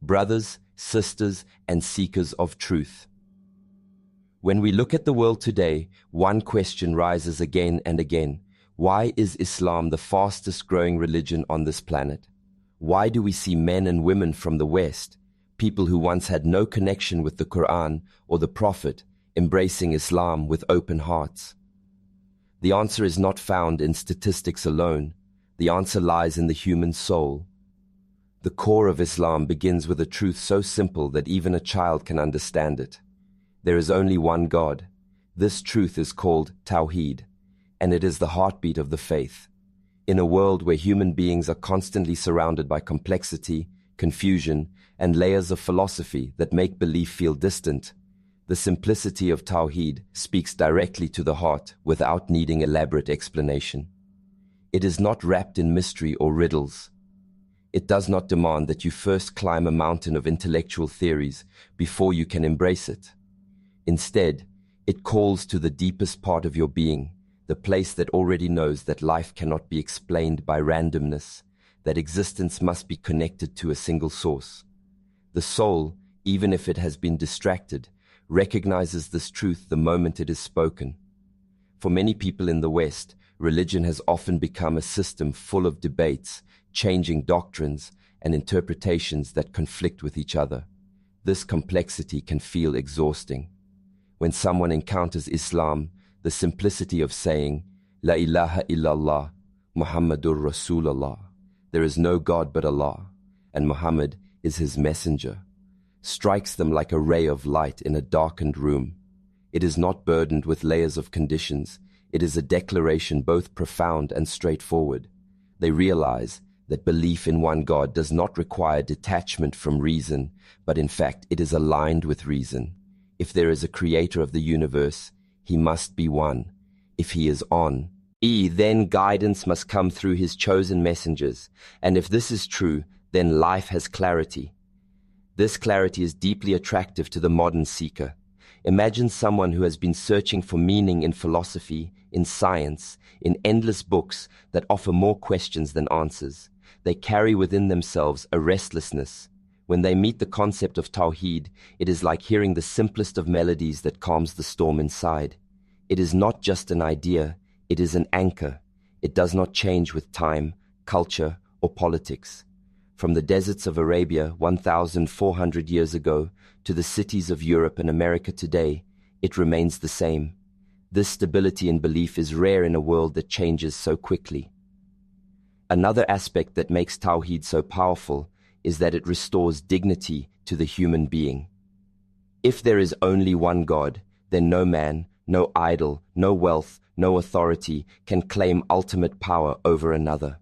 brothers, sisters, and seekers of truth. When we look at the world today, one question rises again and again. Why is Islam the fastest growing religion on this planet? Why do we see men and women from the West, people who once had no connection with the Quran or the Prophet, embracing Islam with open hearts? The answer is not found in statistics alone. The answer lies in the human soul. The core of Islam begins with a truth so simple that even a child can understand it. There is only one God. This truth is called Tawheed, and it is the heartbeat of the faith. In a world where human beings are constantly surrounded by complexity, confusion, and layers of philosophy that make belief feel distant, the simplicity of Tawheed speaks directly to the heart without needing elaborate explanation. It is not wrapped in mystery or riddles. It does not demand that you first climb a mountain of intellectual theories before you can embrace it. Instead, it calls to the deepest part of your being, the place that already knows that life cannot be explained by randomness, that existence must be connected to a single source. The soul, even if it has been distracted, recognizes this truth the moment it is spoken. For many people in the West, religion has often become a system full of debates, changing doctrines, and interpretations that conflict with each other. This complexity can feel exhausting. When someone encounters Islam, the simplicity of saying, La ilaha illallah, Muhammadur Rasulullah, there is no God but Allah, and Muhammad is his messenger, strikes them like a ray of light in a darkened room. It is not burdened with layers of conditions. It is a declaration both profound and straightforward. They realize that belief in one God does not require detachment from reason, but in fact it is aligned with reason. If there is a creator of the universe, he must be one. If he is on, then guidance must come through his chosen messengers. And if this is true, then life has clarity. This clarity is deeply attractive to the modern seeker. Imagine someone who has been searching for meaning in philosophy, in science, in endless books that offer more questions than answers. They carry within themselves a restlessness. When they meet the concept of Tawheed, it is like hearing the simplest of melodies that calms the storm inside. It is not just an idea, it is an anchor. It does not change with time, culture, or politics. From the deserts of Arabia 1,400 years ago to the cities of Europe and America today, it remains the same. This stability in belief is rare in a world that changes so quickly. Another aspect that makes Tawheed so powerful is that it restores dignity to the human being. If there is only one God, then no man, no idol, no wealth, no authority can claim ultimate power over another.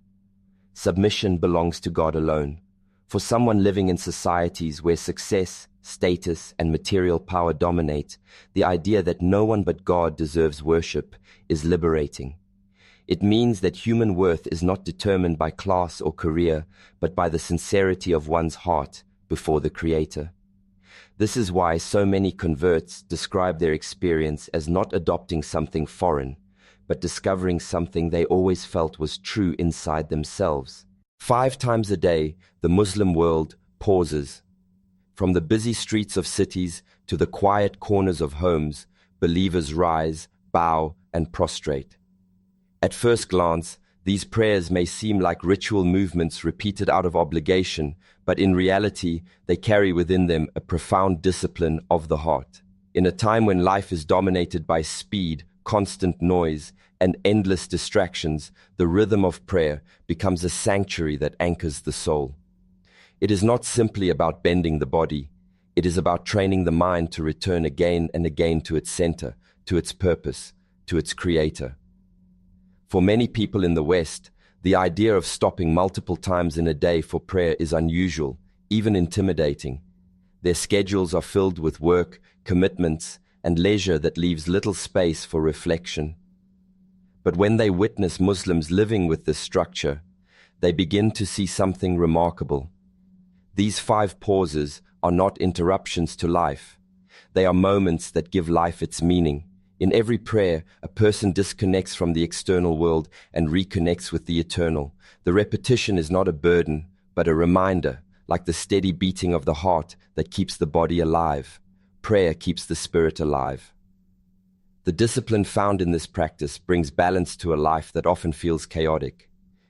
Submission belongs to God alone. For someone living in societies where success, status, and material power dominate, the idea that no one but God deserves worship is liberating. It means that human worth is not determined by class or career, but by the sincerity of one's heart before the Creator. This is why so many converts describe their experience as not adopting something foreign, but discovering something they always felt was true inside themselves. 5 times a day, the Muslim world pauses. From the busy streets of cities to the quiet corners of homes, believers rise, bow, and prostrate. At first glance, these prayers may seem like ritual movements repeated out of obligation, but in reality, they carry within them a profound discipline of the heart. In a time when life is dominated by speed, constant noise, and endless distractions, the rhythm of prayer becomes a sanctuary that anchors the soul. It is not simply about bending the body. It is about training the mind to return again and again to its center, to its purpose, to its Creator. For many people in the West, the idea of stopping multiple times in a day for prayer is unusual, even intimidating. Their schedules are filled with work, commitments, and leisure that leaves little space for reflection. But when they witness Muslims living with this structure, they begin to see something remarkable. These 5 pauses are not interruptions to life. They are moments that give life its meaning. In every prayer, a person disconnects from the external world and reconnects with the eternal. The repetition is not a burden, but a reminder. Like the steady beating of the heart that keeps the body alive, prayer keeps the spirit alive. The discipline found in this practice brings balance to a life that often feels chaotic.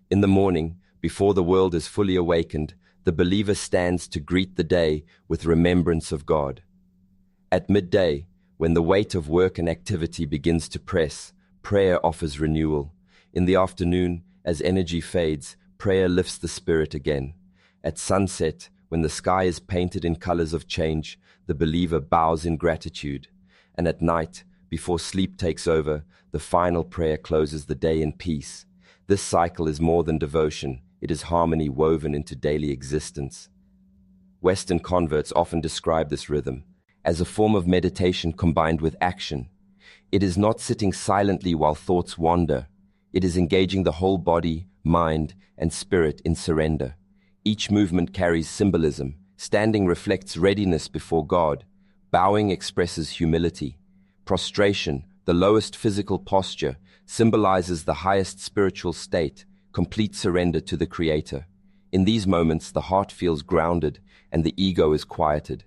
In the morning, before the world is fully awakened, the believer stands to greet the day with remembrance of God. At midday, when the weight of work and activity begins to press, prayer offers renewal. In the afternoon, as energy fades, prayer lifts the spirit again. At sunset, when the sky is painted in colors of change, the believer bows in gratitude. And at night, before sleep takes over, the final prayer closes the day in peace. This cycle is more than devotion, it is harmony woven into daily existence. Western converts often describe this rhythm as a form of meditation combined with action. It is not sitting silently while thoughts wander. It is engaging the whole body, mind, and spirit in surrender. Each movement carries symbolism. Standing reflects readiness before God. Bowing expresses humility. Prostration, the lowest physical posture, symbolizes the highest spiritual state, complete surrender to the Creator. In these moments, the heart feels grounded and the ego is quieted.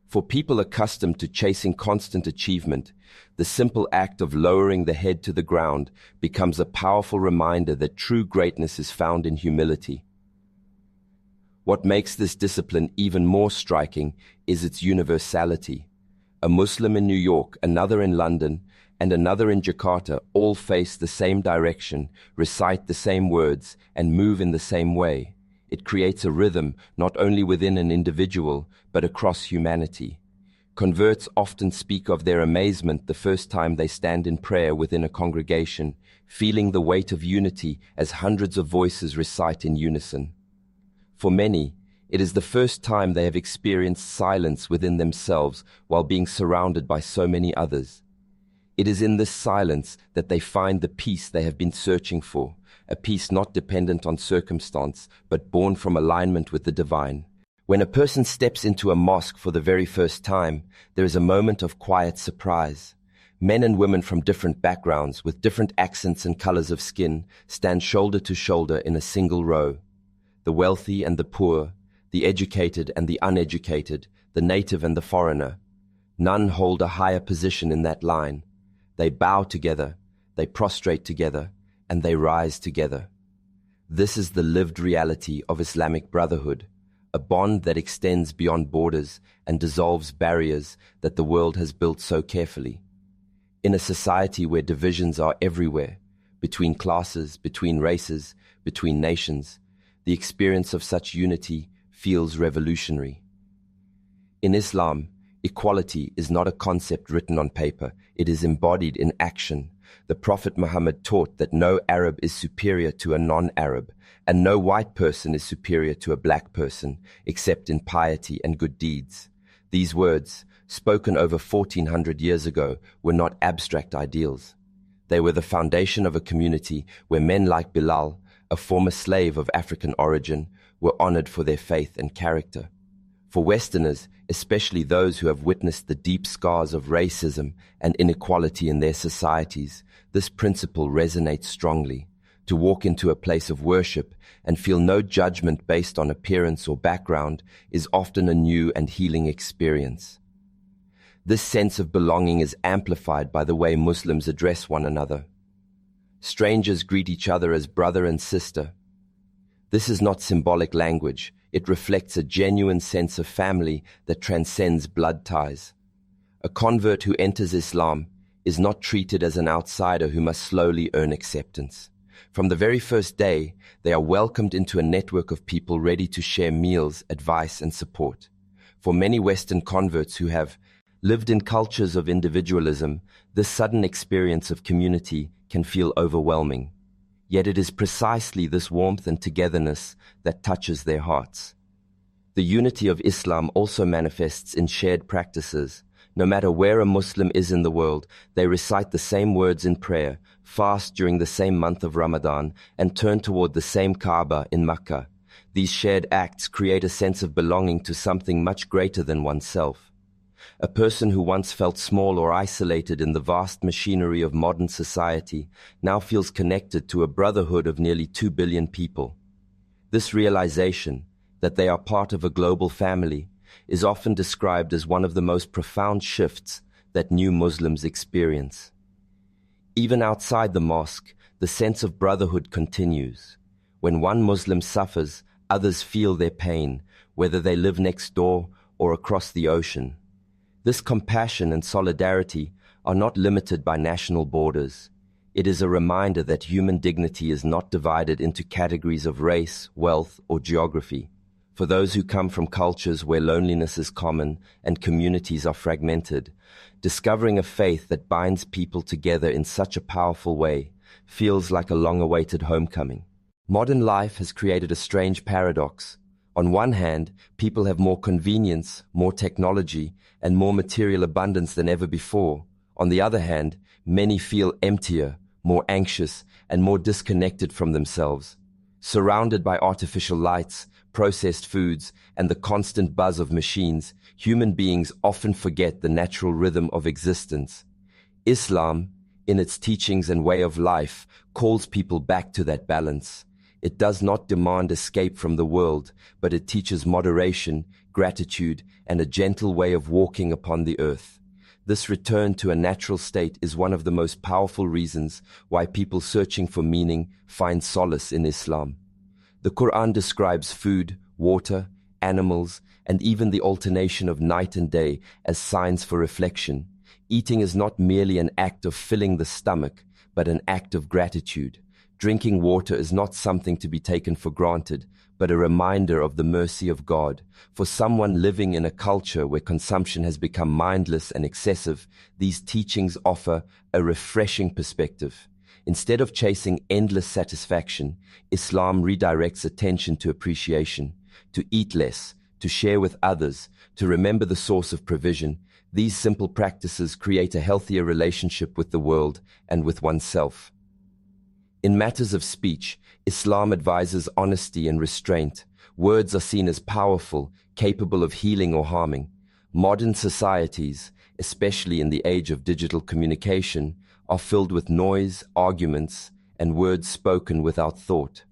For people accustomed to chasing constant achievement, the simple act of lowering the head to the ground becomes a powerful reminder that true greatness is found in humility. What makes this discipline even more striking is its universality. A Muslim in New York, another in London, and another in Jakarta all face the same direction, recite the same words, and move in the same way. It creates a rhythm not only within an individual, but across humanity. Converts often speak of their amazement the first time they stand in prayer within a congregation, feeling the weight of unity as hundreds of voices recite in unison. For many, it is the first time they have experienced silence within themselves while being surrounded by so many others. It is in this silence that they find the peace they have been searching for, a peace not dependent on circumstance, but born from alignment with the divine. When a person steps into a mosque for the very first time, there is a moment of quiet surprise. Men and women from different backgrounds, with different accents and colors of skin, stand shoulder to shoulder in a single row. The wealthy and the poor, the educated and the uneducated, the native and the foreigner. None hold a higher position in that line. They bow together, they prostrate together, and they rise together. This is the lived reality of Islamic brotherhood, a bond that extends beyond borders and dissolves barriers that the world has built so carefully. In a society where divisions are everywhere, between classes, between races, between nations, the experience of such unity feels revolutionary. In Islam, equality is not a concept written on paper, it is embodied in action. The Prophet Muhammad taught that no Arab is superior to a non-Arab, and no white person is superior to a black person, except in piety and good deeds. These words, spoken over 1400 years ago, were not abstract ideals. They were the foundation of a community where men like Bilal, a former slave of African origin, were honored for their faith and character. For Westerners, especially those who have witnessed the deep scars of racism and inequality in their societies, this principle resonates strongly. To walk into a place of worship and feel no judgment based on appearance or background is often a new and healing experience. This sense of belonging is amplified by the way Muslims address one another. Strangers greet each other as brother and sister. This is not symbolic language. It reflects a genuine sense of family that transcends blood ties. A convert who enters Islam is not treated as an outsider who must slowly earn acceptance. From the very first day, they are welcomed into a network of people ready to share meals, advice, and support. For many Western converts who have lived in cultures of individualism, this sudden experience of community can feel overwhelming. Yet it is precisely this warmth and togetherness that touches their hearts. The unity of Islam also manifests in shared practices. No matter where a Muslim is in the world, they recite the same words in prayer, fast during the same month of Ramadan, and turn toward the same Kaaba in Makkah. These shared acts create a sense of belonging to something much greater than oneself. A person who once felt small or isolated in the vast machinery of modern society now feels connected to a brotherhood of nearly 2 billion people. This realization, that they are part of a global family, is often described as one of the most profound shifts that new Muslims experience. Even outside the mosque, the sense of brotherhood continues. When one Muslim suffers, others feel their pain, whether they live next door or across the ocean. This compassion and solidarity are not limited by national borders. It is a reminder that human dignity is not divided into categories of race, wealth, or geography. For those who come from cultures where loneliness is common and communities are fragmented, discovering a faith that binds people together in such a powerful way feels like a long-awaited homecoming. Modern life has created a strange paradox. On one hand, people have more convenience, more technology, and more material abundance than ever before. On the other hand, many feel emptier, more anxious, and more disconnected from themselves. Surrounded by artificial lights, processed foods, and the constant buzz of machines, human beings often forget the natural rhythm of existence. Islam, in its teachings and way of life, calls people back to that balance. It does not demand escape from the world, but it teaches moderation, gratitude, and a gentle way of walking upon the earth. This return to a natural state is one of the most powerful reasons why people searching for meaning find solace in Islam. The Quran describes food, water, animals, and even the alternation of night and day as signs for reflection. Eating is not merely an act of filling the stomach, but an act of gratitude. Drinking water is not something to be taken for granted, but a reminder of the mercy of God. For someone living in a culture where consumption has become mindless and excessive, these teachings offer a refreshing perspective. Instead of chasing endless satisfaction, Islam redirects attention to appreciation, to eat less, to share with others, to remember the source of provision. These simple practices create a healthier relationship with the world and with oneself. In matters of speech, Islam advises honesty and restraint. Words are seen as powerful, capable of healing or harming. Modern societies, especially in the age of digital communication, are filled with noise, arguments, and words spoken without thought.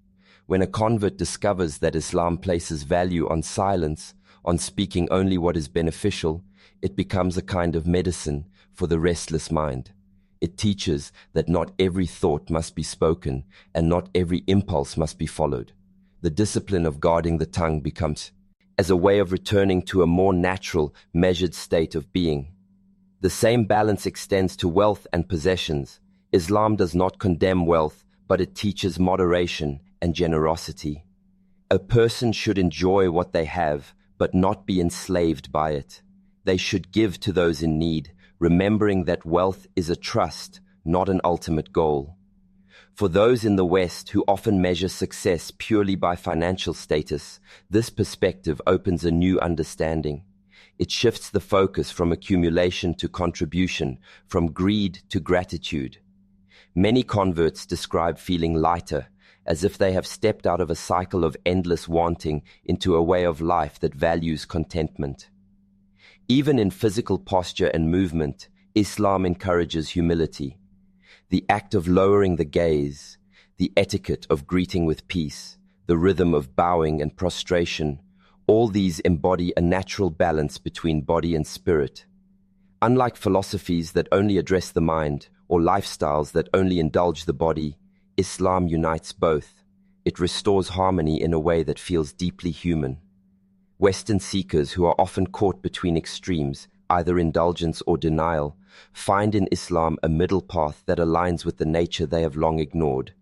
When a convert discovers that Islam places value on silence, on speaking only what is beneficial, it becomes a kind of medicine for the restless mind. It teaches that not every thought must be spoken and not every impulse must be followed. The discipline of guarding the tongue becomes as a way of returning to a more natural, measured state of being. The same balance extends to wealth and possessions. Islam does not condemn wealth, but it teaches moderation and generosity. A person should enjoy what they have, but not be enslaved by it. They should give to those in need, remembering that wealth is a trust, not an ultimate goal. For those in the West who often measure success purely by financial status, this perspective opens a new understanding. It shifts the focus from accumulation to contribution, from greed to gratitude. Many converts describe feeling lighter, as if they have stepped out of a cycle of endless wanting into a way of life that values contentment. Even in physical posture and movement, Islam encourages humility. The act of lowering the gaze, the etiquette of greeting with peace, the rhythm of bowing and prostration, all these embody a natural balance between body and spirit. Unlike philosophies that only address the mind, or lifestyles that only indulge the body, Islam unites both. It restores harmony in a way that feels deeply human. Western seekers, who are often caught between extremes, either indulgence or denial, find in Islam a middle path that aligns with the nature they have long ignored.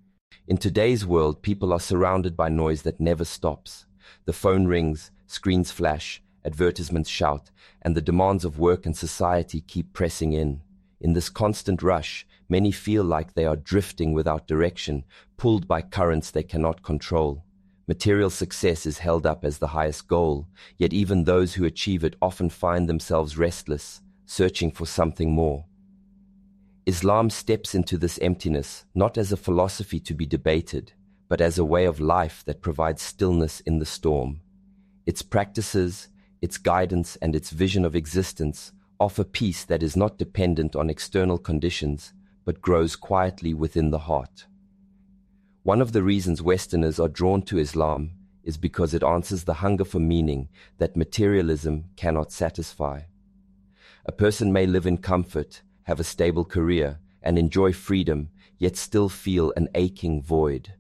In today's world, people are surrounded by noise that never stops. The phone rings, screens flash, advertisements shout, and the demands of work and society keep pressing in. In this constant rush, many feel like they are drifting without direction, pulled by currents they cannot control. Material success is held up as the highest goal, yet even those who achieve it often find themselves restless, searching for something more. Islam steps into this emptiness not as a philosophy to be debated, but as a way of life that provides stillness in the storm. Its practices, its guidance, and its vision of existence offer peace that is not dependent on external conditions, but grows quietly within the heart. One of the reasons Westerners are drawn to Islam is because it answers the hunger for meaning that materialism cannot satisfy. A person may live in comfort, have a stable career, and enjoy freedom, yet still feel an aching void.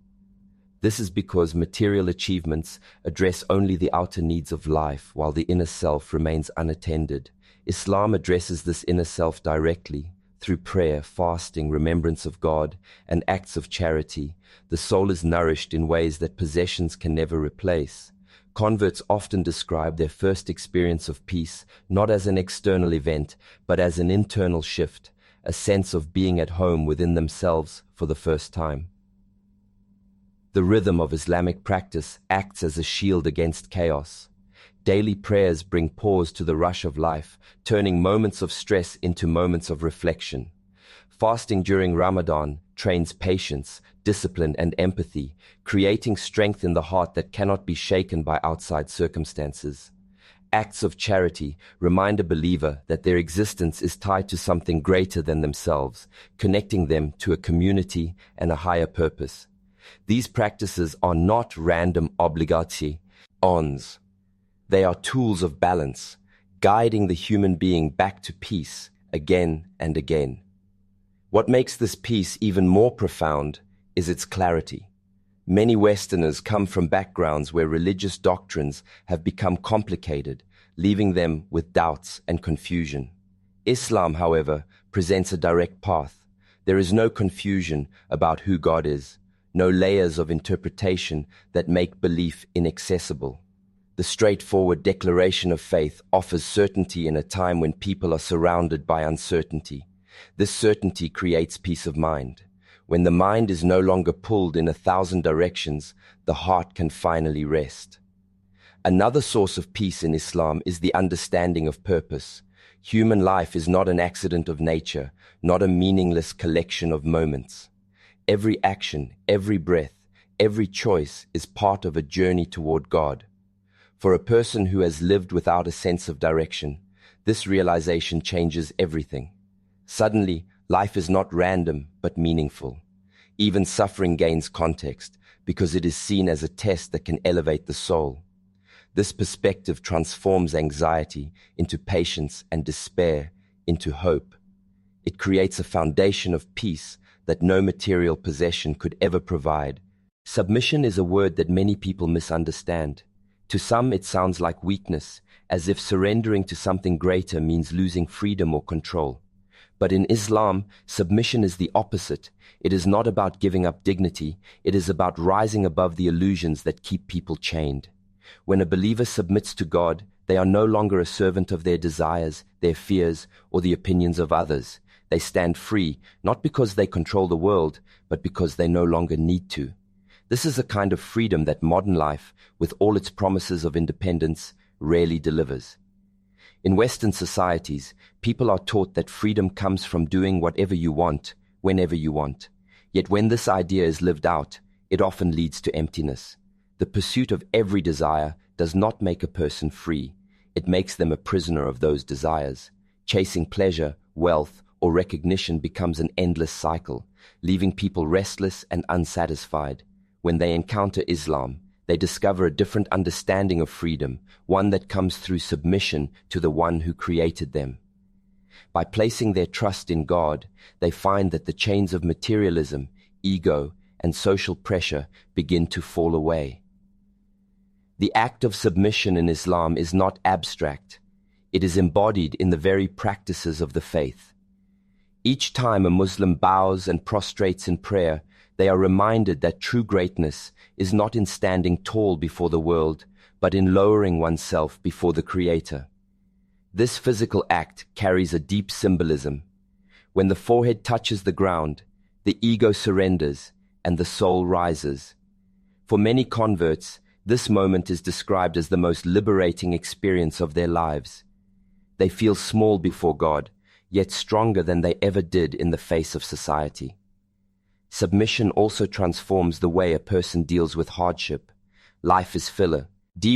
This is because material achievements address only the outer needs of life, while the inner self remains unattended. Islam addresses this inner self directly. Through prayer, fasting, remembrance of God, and acts of charity, the soul is nourished in ways that possessions can never replace. Converts often describe their first experience of peace not as an external event, but as an internal shift, a sense of being at home within themselves for the first time. The rhythm of Islamic practice acts as a shield against chaos. Daily prayers bring pause to the rush of life, turning moments of stress into moments of reflection. Fasting during Ramadan trains patience, discipline, and empathy, creating strength in the heart that cannot be shaken by outside circumstances. Acts of charity remind a believer that their existence is tied to something greater than themselves, connecting them to a community and a higher purpose. These practices are not random obligations. They are tools of balance, guiding the human being back to peace again and again. What makes this peace even more profound is its clarity. Many Westerners come from backgrounds where religious doctrines have become complicated, leaving them with doubts and confusion. Islam, however, presents a direct path. There is no confusion about who God is, no layers of interpretation that make belief inaccessible. The straightforward declaration of faith offers certainty in a time when people are surrounded by uncertainty. This certainty creates peace of mind. When the mind is no longer pulled in 1,000 directions, the heart can finally rest. Another source of peace in Islam is the understanding of purpose. Human life is not an accident of nature, not a meaningless collection of moments. Every action, every breath, every choice is part of a journey toward God. For a person who has lived without a sense of direction, this realization changes everything. Suddenly, life is not random but meaningful. Even suffering gains context because it is seen as a test that can elevate the soul. This perspective transforms anxiety into patience and despair into hope. It creates a foundation of peace that no material possession could ever provide. Submission is a word that many people misunderstand. To some, it sounds like weakness, as if surrendering to something greater means losing freedom or control. But in Islam, submission is the opposite. It is not about giving up dignity. It is about rising above the illusions that keep people chained. When a believer submits to God, they are no longer a servant of their desires, their fears, or the opinions of others. They stand free, not because they control the world, but because they no longer need to. This is a kind of freedom that modern life, with all its promises of independence, rarely delivers. In Western societies, people are taught that freedom comes from doing whatever you want, whenever you want. Yet when this idea is lived out, it often leads to emptiness. The pursuit of every desire does not make a person free. It makes them a prisoner of those desires. Chasing pleasure, wealth, or recognition becomes an endless cycle, leaving people restless and unsatisfied. When they encounter Islam, they discover a different understanding of freedom, one that comes through submission to the one who created them. By placing their trust in God, they find that the chains of materialism, ego, and social pressure begin to fall away. The act of submission in Islam is not abstract. It is embodied in the very practices of the faith. Each time a Muslim bows and prostrates in prayer, they are reminded that true greatness is not in standing tall before the world, but in lowering oneself before the Creator. This physical act carries a deep symbolism. When the forehead touches the ground, the ego surrenders and the soul rises. For many converts, this moment is described as the most liberating experience of their lives. They feel small before God, yet stronger than they ever did in the face of society. Submission also transforms the way a person deals with hardship. Life is filler,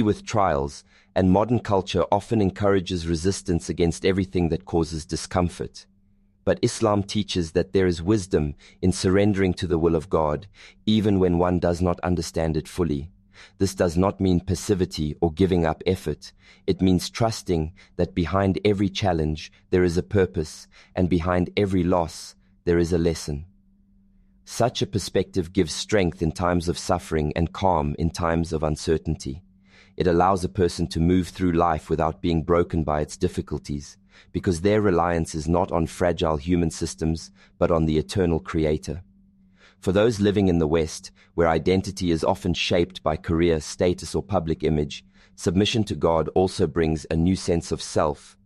with trials, and modern culture often encourages resistance against everything that causes discomfort. But Islam teaches that there is wisdom in surrendering to the will of God, even when one does not understand it fully. This does not mean passivity or giving up effort. It means trusting that behind every challenge there is a purpose, and behind every loss there is a lesson. Such a perspective gives strength in times of suffering and calm in times of uncertainty. It allows a person to move through life without being broken by its difficulties, because their reliance is not on fragile human systems, but on the eternal Creator. For those living in the West, where identity is often shaped by career, status, or public image, submission to God also brings a new sense of self.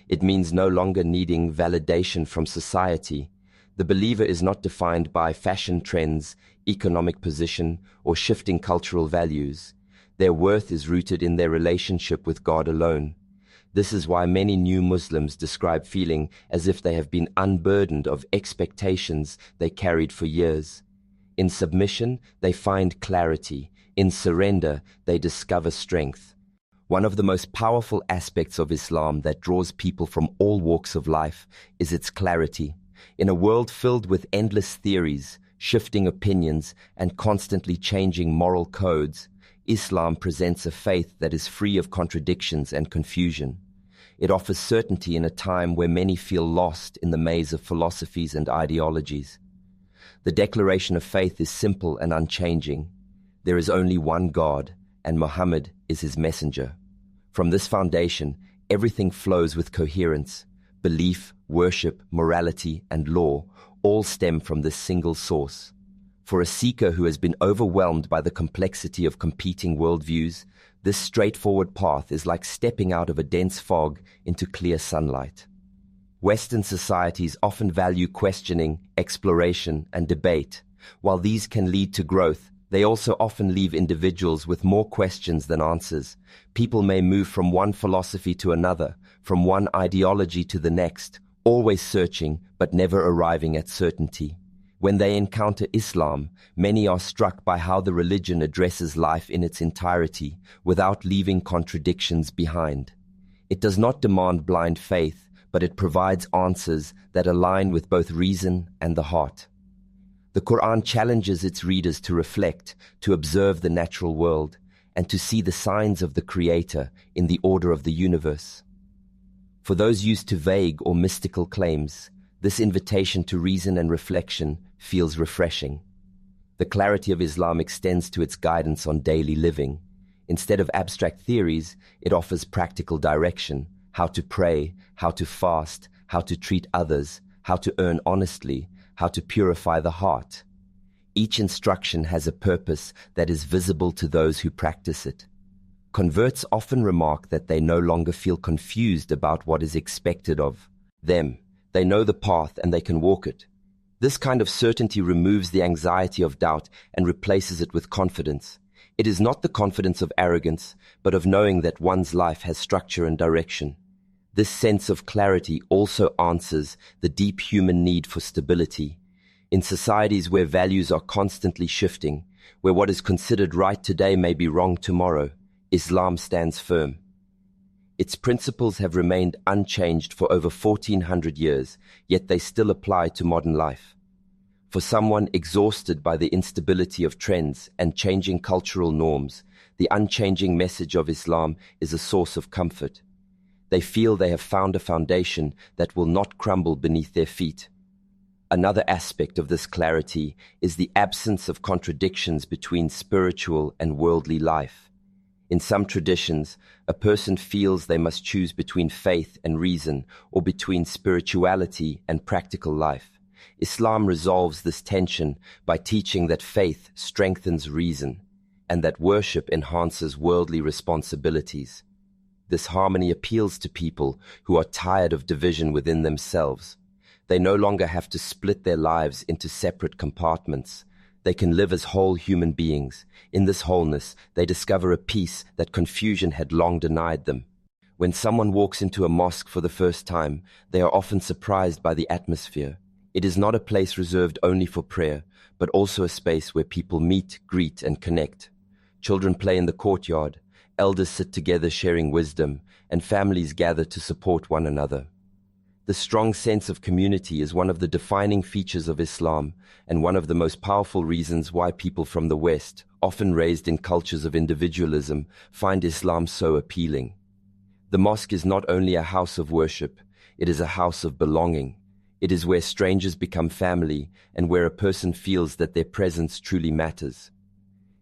It means no longer needing validation from society. The believer is not defined by fashion trends, economic position, or shifting cultural values. Their worth is rooted in their relationship with God alone. This is why many new Muslims describe feeling as if they have been unburdened of expectations they carried for years. In submission, they find clarity. In surrender, they discover strength. One of the most powerful aspects of Islam that draws people from all walks of life is its clarity. In a world filled with endless theories, shifting opinions, and constantly changing moral codes, Islam presents a faith that is free of contradictions and confusion. It offers certainty in a time where many feel lost in the maze of philosophies and ideologies. The declaration of faith is simple and unchanging. There is only one God, and Muhammad is his messenger. From this foundation, everything flows with coherence. Belief, worship, morality, and law all stem from this single source. For a seeker who has been overwhelmed by the complexity of competing worldviews, this straightforward path is like stepping out of a dense fog into clear sunlight. Western societies often value questioning, exploration, and debate. While these can lead to growth, they also often leave individuals with more questions than answers. People may move from one philosophy to another, from one ideology to the next, always searching but never arriving at certainty. When they encounter Islam, many are struck by how the religion addresses life in its entirety, without leaving contradictions behind. It does not demand blind faith, but it provides answers that align with both reason and the heart. The Quran challenges its readers to reflect, to observe the natural world, and to see the signs of the Creator in the order of the universe. For those used to vague or mystical claims, this invitation to reason and reflection feels refreshing. The clarity of Islam extends to its guidance on daily living. Instead of abstract theories, it offers practical direction: how to pray, how to fast, how to treat others, how to earn honestly, how to purify the heart. Each instruction has a purpose that is visible to those who practice it. Converts often remark that they no longer feel confused about what is expected of them. They know the path and they can walk it. This kind of certainty removes the anxiety of doubt and replaces it with confidence. It is not the confidence of arrogance, but of knowing that one's life has structure and direction. This sense of clarity also answers the deep human need for stability. In societies where values are constantly shifting, where what is considered right today may be wrong tomorrow, Islam stands firm. Its principles have remained unchanged for over 1400 years, yet they still apply to modern life. For someone exhausted by the instability of trends and changing cultural norms, the unchanging message of Islam is a source of comfort. They feel they have found a foundation that will not crumble beneath their feet. Another aspect of this clarity is the absence of contradictions between spiritual and worldly life. In some traditions, a person feels they must choose between faith and reason, or between spirituality and practical life. Islam resolves this tension by teaching that faith strengthens reason, and that worship enhances worldly responsibilities. This harmony appeals to people who are tired of division within themselves. They no longer have to split their lives into separate compartments. They can live as whole human beings. In this wholeness, they discover a peace that confusion had long denied them. When someone walks into a mosque for the first time, they are often surprised by the atmosphere. It is not a place reserved only for prayer, but also a space where people meet, greet, and connect. Children play in the courtyard, elders sit together sharing wisdom, and families gather to support one another. The strong sense of community is one of the defining features of Islam and one of the most powerful reasons why people from the West, often raised in cultures of individualism, find Islam so appealing. The mosque is not only a house of worship, it is a house of belonging. It is where strangers become family and where a person feels that their presence truly matters.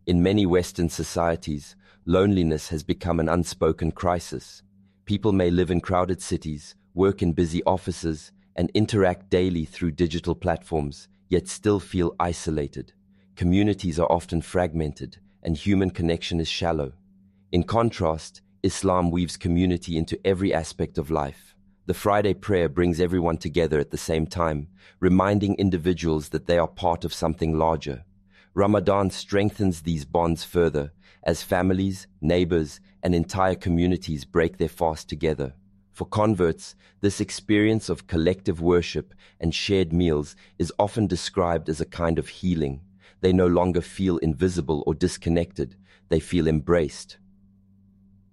In many Western societies, loneliness has become an unspoken crisis. People may live in crowded cities, work in busy offices, and interact daily through digital platforms, yet still feel isolated. Communities are often fragmented, and human connection is shallow. In contrast, Islam weaves community into every aspect of life. The Friday prayer brings everyone together at the same time, reminding individuals that they are part of something larger. Ramadan strengthens these bonds further, as families, neighbors, and entire communities break their fast together. For converts, this experience of collective worship and shared meals is often described as a kind of healing. They no longer feel invisible or disconnected, they feel embraced.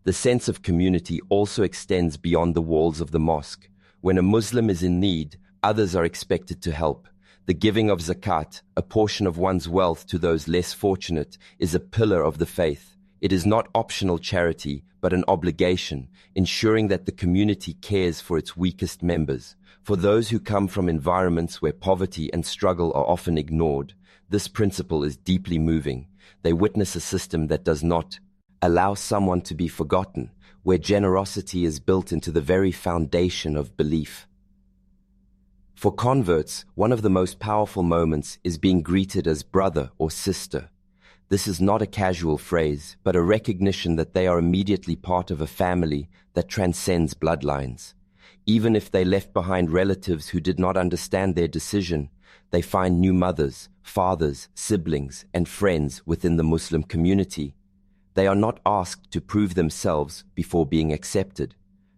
The sense of community also extends beyond the walls of the mosque. When a Muslim is in need, others are expected to help. The giving of zakat, a portion of one's wealth to those less fortunate, is a pillar of the faith. It is not optional charity, but an obligation, ensuring that the community cares for its weakest members. For those who come from environments where poverty and struggle are often ignored, this principle is deeply moving. They witness a system that does not allow someone to be forgotten, where generosity is built into the very foundation of belief. For converts, one of the most powerful moments is being greeted as brother or sister. This is not a casual phrase, but a recognition that they are immediately part of a family that transcends bloodlines. Even if they left behind relatives who did not understand their decision, they find new mothers, fathers, siblings, and friends within the Muslim community. They are not asked to prove themselves before being accepted.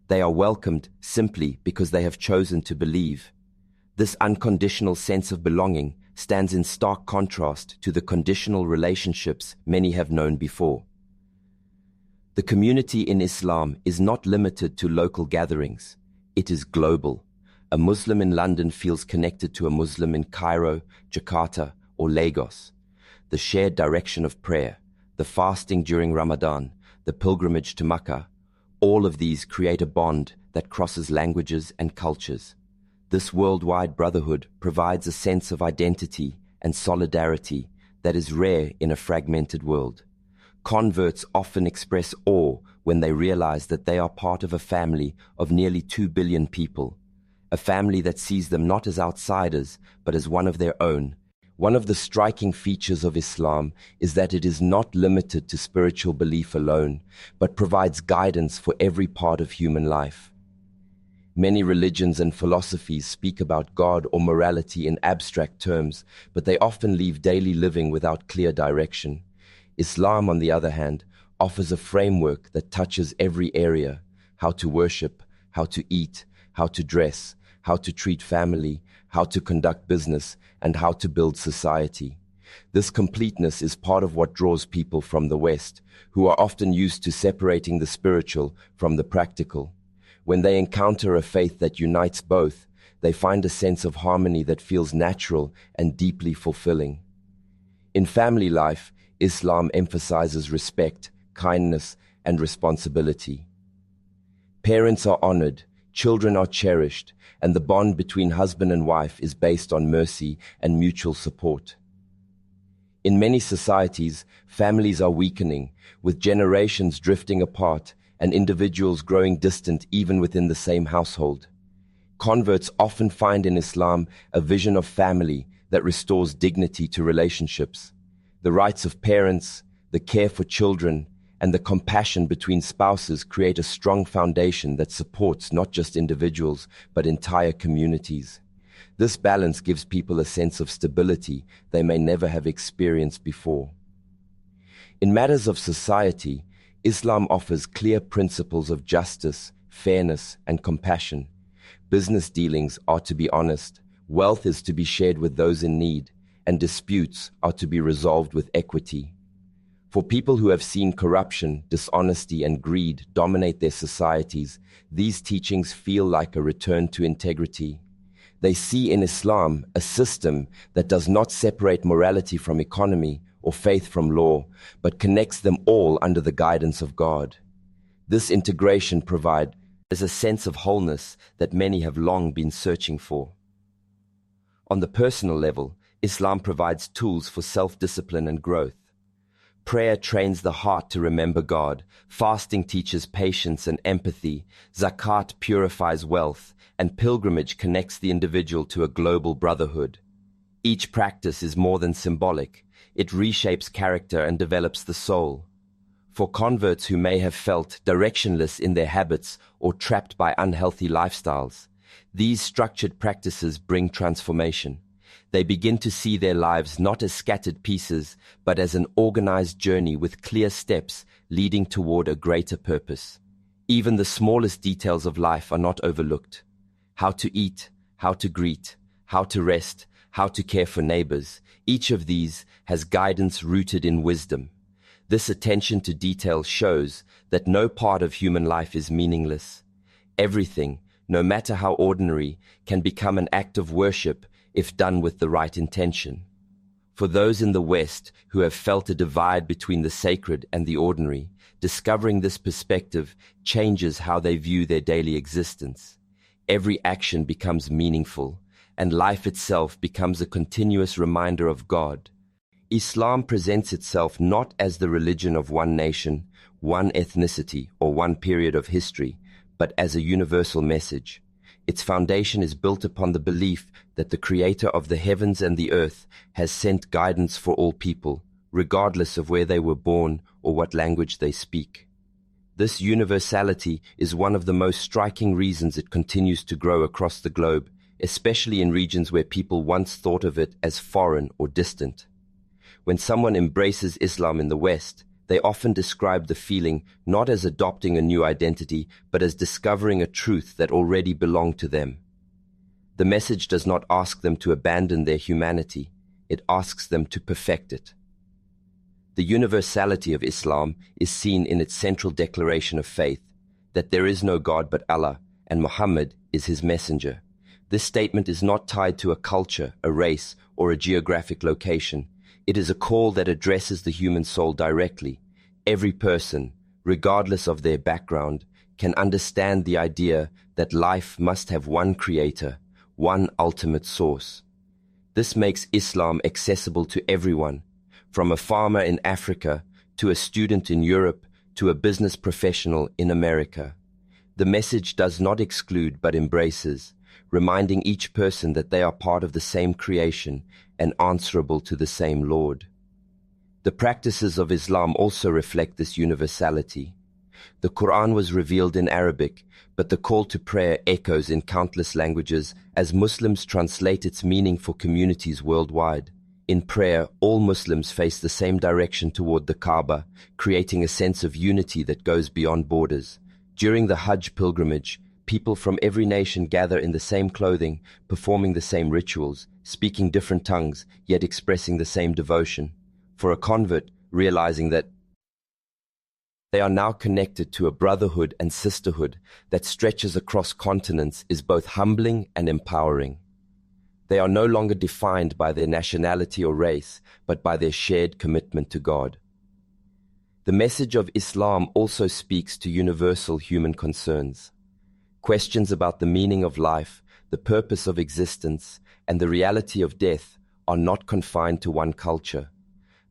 They are welcomed simply because they have chosen to believe. This unconditional sense of belonging stands in stark contrast to the conditional relationships many have known before. The community in Islam is not limited to local gatherings. It is global. A Muslim in London feels connected to a Muslim in Cairo, Jakarta, or Lagos. The shared direction of prayer, the fasting during Ramadan, the pilgrimage to Makkah, all of these create a bond that crosses languages and cultures. This worldwide brotherhood provides a sense of identity and solidarity that is rare in a fragmented world. Converts often express awe when they realize that they are part of a family of nearly 2 billion people, a family that sees them not as outsiders, but as one of their own. One of the striking features of Islam is that it is not limited to spiritual belief alone, but provides guidance for every part of human life. Many religions and philosophies speak about God or morality in abstract terms, but they often leave daily living without clear direction. Islam, on the other hand, offers a framework that touches every area: how to worship, how to eat, how to dress, how to treat family, how to conduct business, and how to build society. This completeness is part of what draws people from the West, who are often used to separating the spiritual from the practical. When they encounter a faith that unites both, they find a sense of harmony that feels natural and deeply fulfilling. In family life, Islam emphasizes respect, kindness, and responsibility. Parents are honored, children are cherished, and the bond between husband and wife is based on mercy and mutual support. In many societies, families are weakening, with generations drifting apart and individuals growing distant even within the same household. Converts often find in Islam a vision of family that restores dignity to relationships. The rights of parents, the care for children, and the compassion between spouses create a strong foundation that supports not just individuals, but entire communities. This balance gives people a sense of stability they may never have experienced before. In matters of society, Islam offers clear principles of justice, fairness, and compassion. Business dealings are to be honest, wealth is to be shared with those in need, and disputes are to be resolved with equity. For people who have seen corruption, dishonesty, and greed dominate their societies, these teachings feel like a return to integrity. They see in Islam a system that does not separate morality from economy or faith from law, but connects them all under the guidance of God. This integration provides a sense of wholeness that many have long been searching for. On the personal level, Islam provides tools for self-discipline and growth. Prayer trains the heart to remember God, fasting teaches patience and empathy, zakat purifies wealth, and pilgrimage connects the individual to a global brotherhood. Each practice is more than symbolic. It reshapes character and develops the soul. For converts who may have felt directionless in their habits or trapped by unhealthy lifestyles, these structured practices bring transformation. They begin to see their lives not as scattered pieces, but as an organized journey with clear steps leading toward a greater purpose. Even the smallest details of life are not overlooked. How to eat, how to greet, how to rest, how to care for neighbors. Each of these has guidance rooted in wisdom. This attention to detail shows that no part of human life is meaningless. Everything, no matter how ordinary, can become an act of worship if done with the right intention. For those in the West who have felt a divide between the sacred and the ordinary, discovering this perspective changes how they view their daily existence. Every action becomes meaningful, and life itself becomes a continuous reminder of God. Islam presents itself not as the religion of one nation, one ethnicity, or one period of history, but as a universal message. Its foundation is built upon the belief that the Creator of the heavens and the earth has sent guidance for all people, regardless of where they were born or what language they speak. This universality is one of the most striking reasons it continues to grow across the globe, especially in regions where people once thought of it as foreign or distant. When someone embraces Islam in the West, they often describe the feeling not as adopting a new identity, but as discovering a truth that already belonged to them. The message does not ask them to abandon their humanity, it asks them to perfect it. The universality of Islam is seen in its central declaration of faith, that there is no God but Allah, and Muhammad is his messenger. This statement is not tied to a culture, a race, or a geographic location. It is a call that addresses the human soul directly. Every person, regardless of their background, can understand the idea that life must have one creator, one ultimate source. This makes Islam accessible to everyone, from a farmer in Africa to a student in Europe to a business professional in America. The message does not exclude but embraces, reminding each person that they are part of the same creation and answerable to the same Lord. The practices of Islam also reflect this universality. The Quran was revealed in Arabic, but the call to prayer echoes in countless languages as Muslims translate its meaning for communities worldwide. In prayer, all Muslims face the same direction toward the Kaaba, creating a sense of unity that goes beyond borders. During the Hajj pilgrimage, people from every nation gather in the same clothing, performing the same rituals, speaking different tongues, yet expressing the same devotion. For a convert, realizing that they are now connected to a brotherhood and sisterhood that stretches across continents is both humbling and empowering. They are no longer defined by their nationality or race, but by their shared commitment to God. The message of Islam also speaks to universal human concerns. Questions about the meaning of life, the purpose of existence, and the reality of death are not confined to one culture.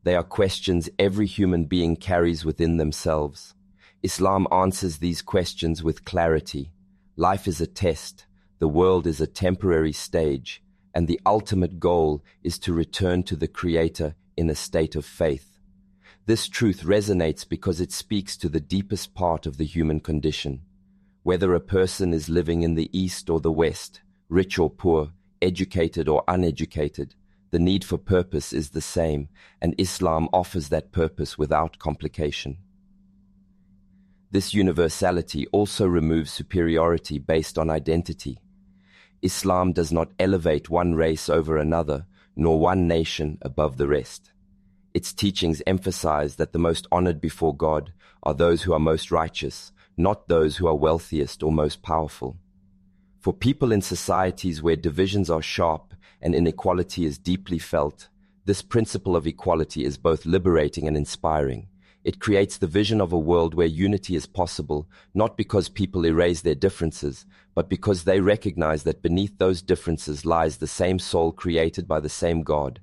They are questions every human being carries within themselves. Islam answers these questions with clarity. Life is a test, the world is a temporary stage, and the ultimate goal is to return to the Creator in a state of faith. This truth resonates because it speaks to the deepest part of the human condition. Whether a person is living in the East or the West, rich or poor, educated or uneducated, the need for purpose is the same, and Islam offers that purpose without complication. This universality also removes superiority based on identity. Islam does not elevate one race over another, nor one nation above the rest. Its teachings emphasize that the most honored before God are those who are most righteous, not those who are wealthiest or most powerful. For people in societies where divisions are sharp and inequality is deeply felt, this principle of equality is both liberating and inspiring. It creates the vision of a world where unity is possible, not because people erase their differences, but because they recognize that beneath those differences lies the same soul created by the same God.